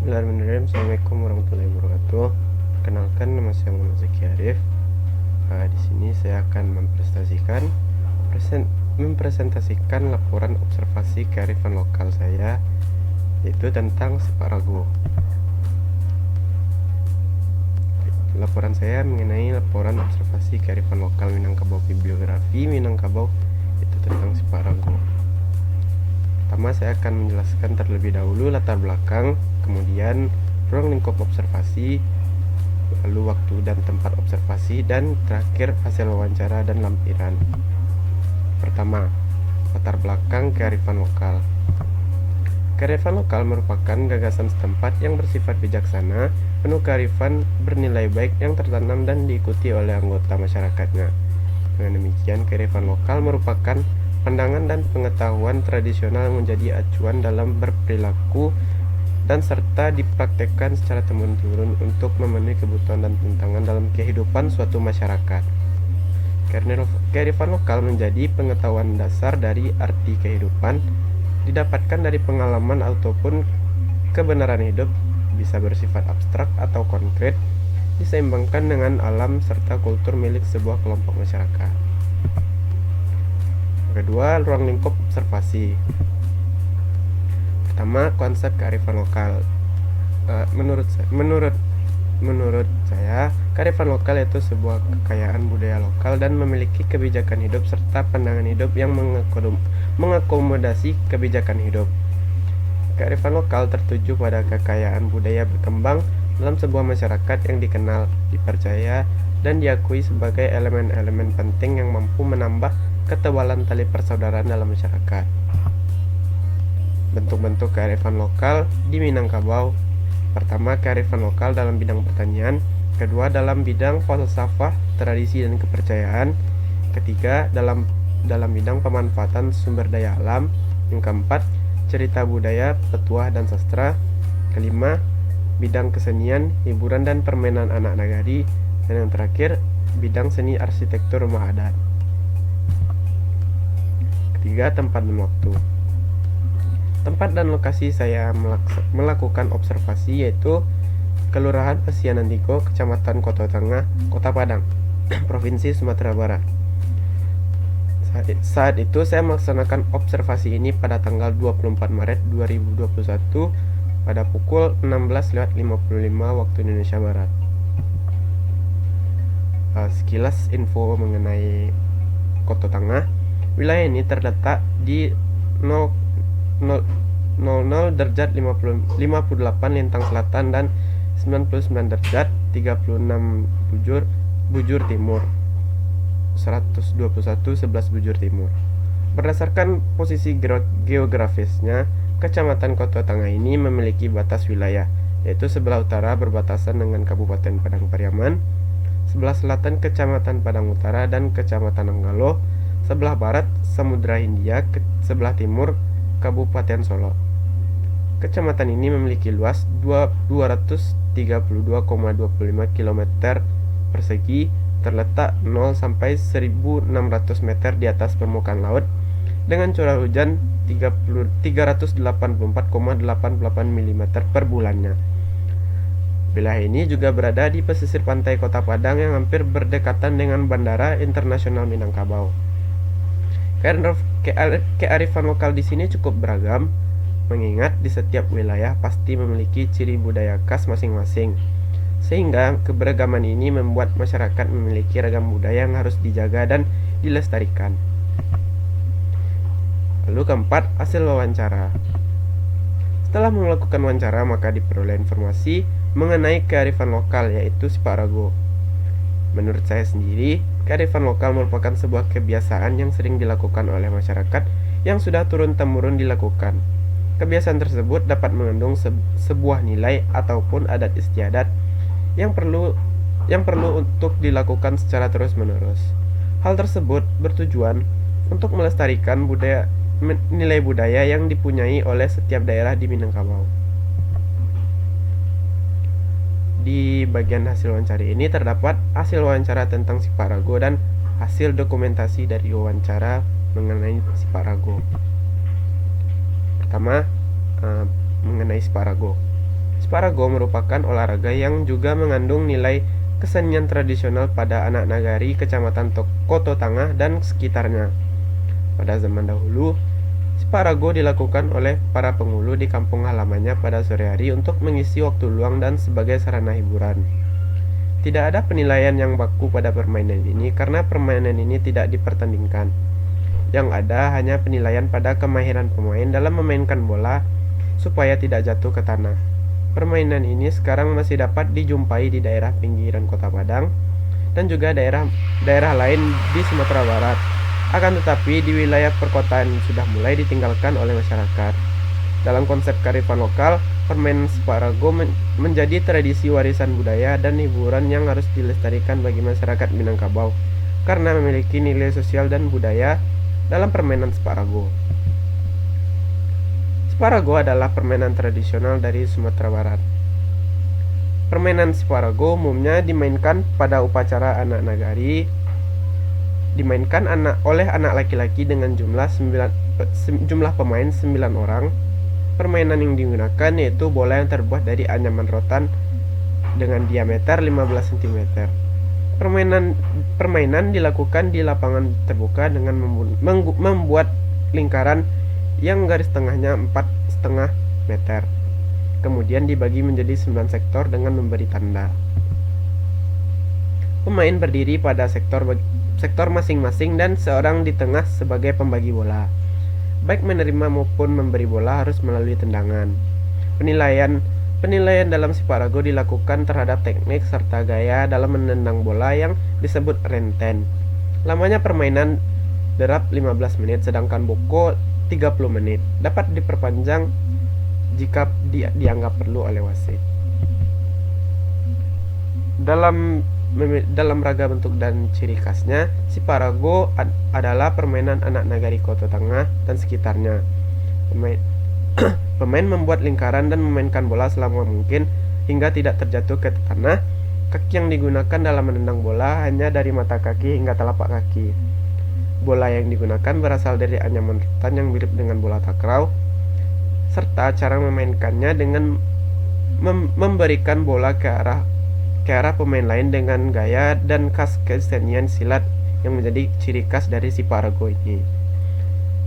Bismillahirrahmanirrahim. Assalamualaikum warahmatullahi wabarakatuh. Kenalkan, nama saya Muhammad Zaki Arif. Di sini saya akan mempresentasikan laporan observasi kearifan lokal saya, yaitu tentang Sepak Rago. Laporan saya mengenai laporan observasi kearifan lokal Minangkabau, bibliografi Minangkabau, itu tentang Sepak Rago. Pertama, saya akan menjelaskan terlebih dahulu latar belakang, kemudian ruang lingkup observasi, lalu waktu dan tempat observasi, dan terakhir hasil wawancara dan lampiran. Pertama, latar belakang kearifan lokal. Kearifan lokal merupakan gagasan setempat yang bersifat bijaksana, penuh kearifan bernilai baik yang tertanam dan diikuti oleh anggota masyarakatnya. Dengan demikian, kearifan lokal merupakan pandangan dan pengetahuan tradisional yang menjadi acuan dalam berperilaku dan serta dipraktekkan secara temurun untuk memenuhi kebutuhan dan tantangan dalam kehidupan suatu masyarakat. Kearifan lokal menjadi pengetahuan dasar dari arti kehidupan, didapatkan dari pengalaman ataupun kebenaran hidup, bisa bersifat abstrak atau konkret, diseimbangkan dengan alam serta kultur milik sebuah kelompok masyarakat. Kedua, ruang lingkup observasi. Pertama, konsep kearifan lokal. Menurut saya, kearifan lokal itu sebuah kekayaan budaya lokal dan memiliki kebijakan hidup serta pandangan hidup yang mengakomodasi kebijakan hidup. Kearifan lokal tertuju pada kekayaan budaya berkembang dalam sebuah masyarakat yang dikenal, dipercaya, dan diakui sebagai elemen-elemen penting yang mampu menambah ketebalan tali persaudaraan dalam masyarakat. Bentuk-bentuk kearifan lokal di Minangkabau. Pertama, kearifan lokal dalam bidang pertanian. Kedua, dalam bidang falsafah, tradisi, dan kepercayaan. Ketiga, dalam bidang pemanfaatan sumber daya alam. Yang keempat, cerita budaya, petuah, dan sastra. Kelima, bidang kesenian, hiburan, dan permainan anak nagari. Dan yang terakhir, bidang seni arsitektur rumah adat. Ketiga, tempat dan waktu. Tempat dan lokasi saya melakukan observasi yaitu Kelurahan Pasianan Tigo, Kecamatan Koto Tengah, Kota Padang, Provinsi Sumatera Barat. Saat itu saya melaksanakan observasi ini pada tanggal 24 Maret 2021 pada pukul 16.55 waktu Indonesia Barat. Sekilas info mengenai Koto Tengah. Wilayah ini terletak di 00 derajat 58 lintang selatan dan 99 derajat 36 bujur timur, 121 11 bujur timur. Berdasarkan posisi geografisnya, Kecamatan Koto Tengah ini memiliki batas wilayah, yaitu sebelah utara berbatasan dengan Kabupaten Padang Pariaman, sebelah selatan Kecamatan Padang Utara dan Kecamatan Nanggalo, sebelah barat Samudra Hindia, sebelah timur Kabupaten Solo. Kecamatan ini memiliki luas 232,25 km persegi, terletak 0 sampai 1.600 meter di atas permukaan laut, dengan curah hujan 384,88 mm per bulannya. Wilayah ini juga berada di pesisir pantai Kota Padang yang hampir berdekatan dengan Bandara Internasional Minangkabau. Karena kearifan lokal di sini cukup beragam, mengingat di setiap wilayah pasti memiliki ciri budaya khas masing-masing, sehingga keberagaman ini membuat masyarakat memiliki ragam budaya yang harus dijaga dan dilestarikan. Lalu keempat, hasil wawancara. Setelah melakukan wawancara, maka diperoleh informasi mengenai kearifan lokal, yaitu Sepak Rago. Menurut saya sendiri, kearifan lokal merupakan sebuah kebiasaan yang sering dilakukan oleh masyarakat yang sudah turun-temurun dilakukan. Kebiasaan tersebut dapat mengandung sebuah nilai ataupun adat istiadat yang perlu untuk dilakukan secara terus-menerus. Hal tersebut bertujuan untuk melestarikan nilai budaya yang dipunyai oleh setiap daerah di Minangkabau. Di bagian hasil wawancara ini terdapat hasil wawancara tentang Sepak Rago dan hasil dokumentasi dari wawancara mengenai Sepak Rago. Pertama, mengenai Sepak Rago. Sparago merupakan olahraga yang juga mengandung nilai kesenian tradisional pada anak nagari Kecamatan Koto Tangah dan sekitarnya. Pada zaman dahulu, Sparago dilakukan oleh para penghulu di kampung halamannya pada sore hari untuk mengisi waktu luang dan sebagai sarana hiburan. Tidak ada penilaian yang baku pada permainan ini karena permainan ini tidak dipertandingkan. Yang ada hanya penilaian pada kemahiran pemain dalam memainkan bola supaya tidak jatuh ke tanah. Permainan ini sekarang masih dapat dijumpai di daerah pinggiran Kota Padang dan juga daerah lain di Sumatera Barat. Akan tetapi di wilayah perkotaan sudah mulai ditinggalkan oleh masyarakat. Dalam konsep kearifan lokal, permainan Sparago menjadi tradisi warisan budaya dan hiburan yang harus dilestarikan bagi masyarakat Minangkabau karena memiliki nilai sosial dan budaya dalam permainan Sparago. Sparago adalah permainan tradisional dari Sumatera Barat. Permainan Sparago umumnya dimainkan pada upacara anak nagari, dimainkan oleh anak laki-laki dengan jumlah pemain 9 orang. Permainan yang digunakan yaitu bola yang terbuat dari anyaman rotan dengan diameter 15 cm. Permainan dilakukan di lapangan terbuka dengan membuat lingkaran yang garis tengahnya 4,5 meter. Kemudian dibagi menjadi 9 sektor dengan memberi tanda. Pemain berdiri pada sektor masing-masing dan seorang di tengah sebagai pembagi bola. Baik menerima maupun memberi bola harus melalui tendangan. Penilaian dalam Sparago dilakukan terhadap teknik serta gaya dalam menendang bola yang disebut renten. Lamanya permainan derap 15 menit sedangkan boko 30 menit. Dapat diperpanjang jika dianggap perlu oleh wasit. Dalam raga bentuk dan ciri khasnya, Sparago adalah permainan anak nagari Kota Tangah dan sekitarnya. Pemain membuat lingkaran dan memainkan bola selama mungkin hingga tidak terjatuh ke tanah. Kaki yang digunakan dalam menendang bola hanya dari mata kaki hingga telapak kaki. Bola yang digunakan berasal dari anyaman rotan yang mirip dengan bola takraw, serta cara memainkannya dengan memberikan bola ke arah pemain lain dengan gaya dan khas kesenian silat yang menjadi ciri khas dari Sparago ini.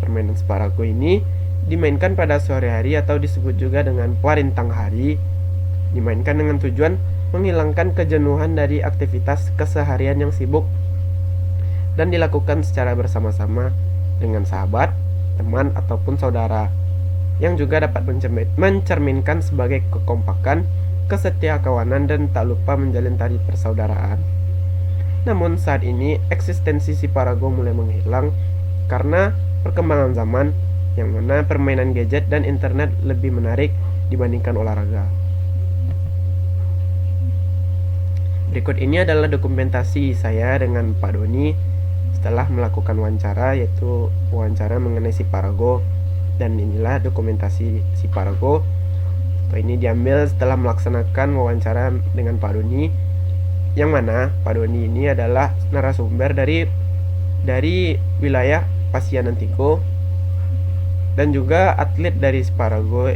Permainan Sparago ini dimainkan pada sore hari atau disebut juga dengan parintang hari. Dimainkan dengan tujuan menghilangkan kejenuhan dari aktivitas keseharian yang sibuk dan dilakukan secara bersama-sama dengan sahabat, teman ataupun saudara, yang juga dapat mencerminkan sebagai kekompakan, kesetiakawanan dan tak lupa menjalin tali persaudaraan. Namun saat ini eksistensi Sparago mulai menghilang karena perkembangan zaman yang mana permainan gadget dan internet lebih menarik dibandingkan olahraga. Berikut ini adalah dokumentasi saya dengan Pak Doni setelah melakukan wawancara, yaitu wawancara mengenai Sparago, dan inilah dokumentasi Sparago. Ini diambil setelah melaksanakan wawancara dengan Pak Doni, yang mana Pak Doni ini adalah narasumber dari wilayah Pasianantiko dan juga atlet dari Sparago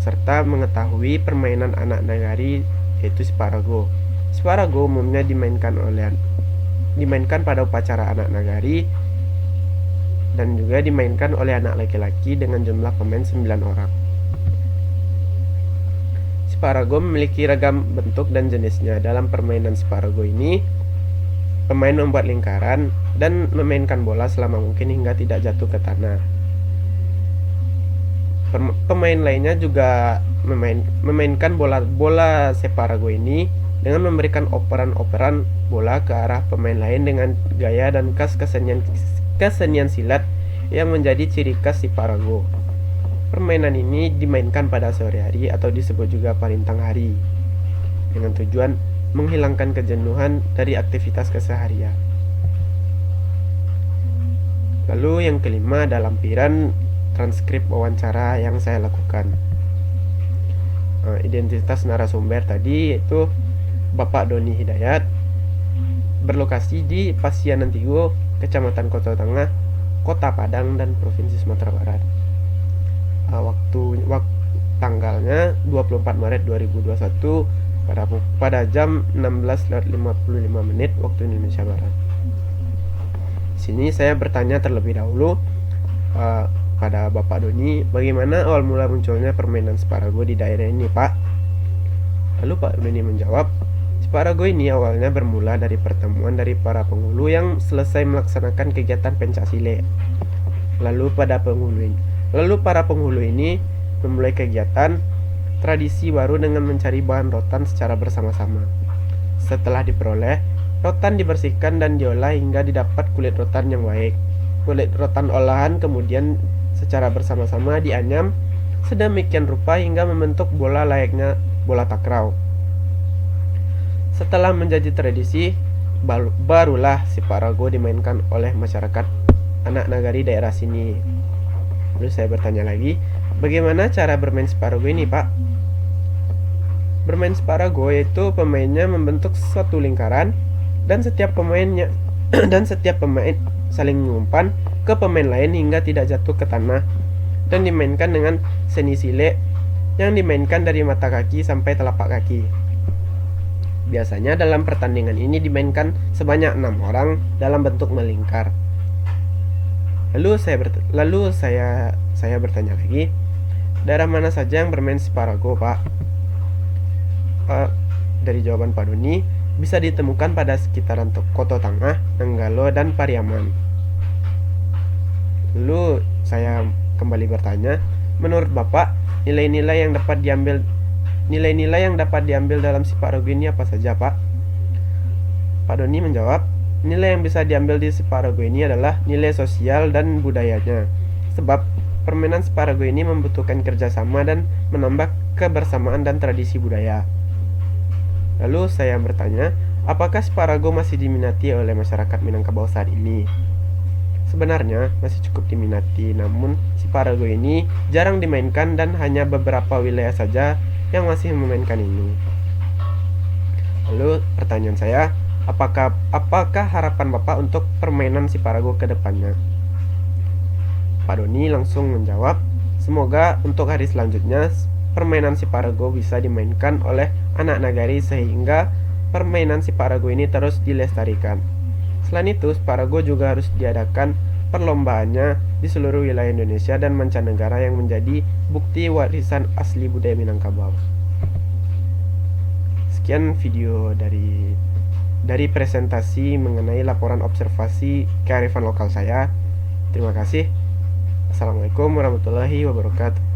serta mengetahui permainan anak nagari yaitu Sparago. Sparago umumnya dimainkan pada upacara anak nagari dan juga dimainkan oleh anak laki-laki dengan jumlah pemain 9 orang. Sparago memiliki ragam bentuk dan jenisnya. Dalam permainan Sparago ini, pemain membuat lingkaran dan memainkan bola selama mungkin hingga tidak jatuh ke tanah. Pemain lainnya juga memainkan bola Sparago ini dengan memberikan operan-operan bola ke arah pemain lain dengan gaya dan khas kesenian silat yang menjadi ciri khas Sparago. Permainan ini dimainkan pada sore hari atau disebut juga parintang hari dengan tujuan menghilangkan kejenuhan dari aktivitas keseharian. Lalu yang kelima ada lampiran transkrip wawancara yang saya lakukan. Identitas narasumber tadi yaitu Bapak Doni Hidayat, berlokasi di Pasianantiko, Kecamatan Kota Tangah, Kota Padang dan Provinsi Sumatera Barat. tanggalnya 24 Maret 2021 pada jam 16.55 waktu Indonesia Barat. Sini saya bertanya terlebih dahulu pada Bapak Doni, bagaimana awal mula munculnya permainan Sparago di daerah ini, Pak? Lalu Pak Doni menjawab, Sparago ini awalnya bermula dari pertemuan dari para penghulu yang selesai melaksanakan kegiatan pencaksilat. Lalu para penghulu ini memulai kegiatan tradisi baru dengan mencari bahan rotan secara bersama-sama. Setelah diperoleh, rotan dibersihkan dan diolah hingga didapat kulit rotan yang baik. Kulit rotan olahan kemudian secara bersama-sama dianyam sedemikian rupa hingga membentuk bola layaknya bola takraw. Setelah menjadi tradisi, barulah Sparago dimainkan oleh masyarakat anak nagari daerah sini. Lalu saya bertanya lagi, bagaimana cara bermain Sparago ini, Pak? Bermain Sparago yaitu pemainnya membentuk suatu lingkaran dan setiap pemain saling mengumpan ke pemain lain hingga tidak jatuh ke tanah, dan dimainkan dengan seni silek yang dimainkan dari mata kaki sampai telapak kaki. Biasanya dalam pertandingan ini dimainkan sebanyak 6 orang dalam bentuk melingkar. Lalu saya bertanya lagi, daerah mana saja yang bermain Sparago, Pak? Dari jawaban Pak Doni, bisa ditemukan pada sekitaran Koto Tangah, Nanggalo, dan Pariaman. Lalu saya kembali bertanya, menurut Bapak, nilai-nilai yang dapat diambil dalam Sparago ini apa saja, Pak? Pak Doni menjawab, nilai yang bisa diambil di Sparago ini adalah nilai sosial dan budayanya. Sebab permainan Sparago ini membutuhkan kerjasama dan menambah kebersamaan dan tradisi budaya. Lalu saya bertanya, apakah Sparago masih diminati oleh masyarakat Minangkabau saat ini? Sebenarnya masih cukup diminati, namun Sparago ini jarang dimainkan dan hanya beberapa wilayah saja yang masih memainkan ini. Lalu pertanyaan saya, apakah harapan Bapak untuk permainan Sparago ke depannya? Pak Doni langsung menjawab, semoga untuk hari selanjutnya permainan Sparago bisa dimainkan oleh anak nagari sehingga permainan Sparago ini terus dilestarikan. Selain itu, Sparago juga harus diadakan perlombaannya di seluruh wilayah Indonesia dan mancanegara yang menjadi bukti warisan asli budaya Minangkabau. Sekian video dari presentasi mengenai laporan observasi kearifan lokal saya. Terima kasih. Assalamualaikum warahmatullahi wabarakatuh.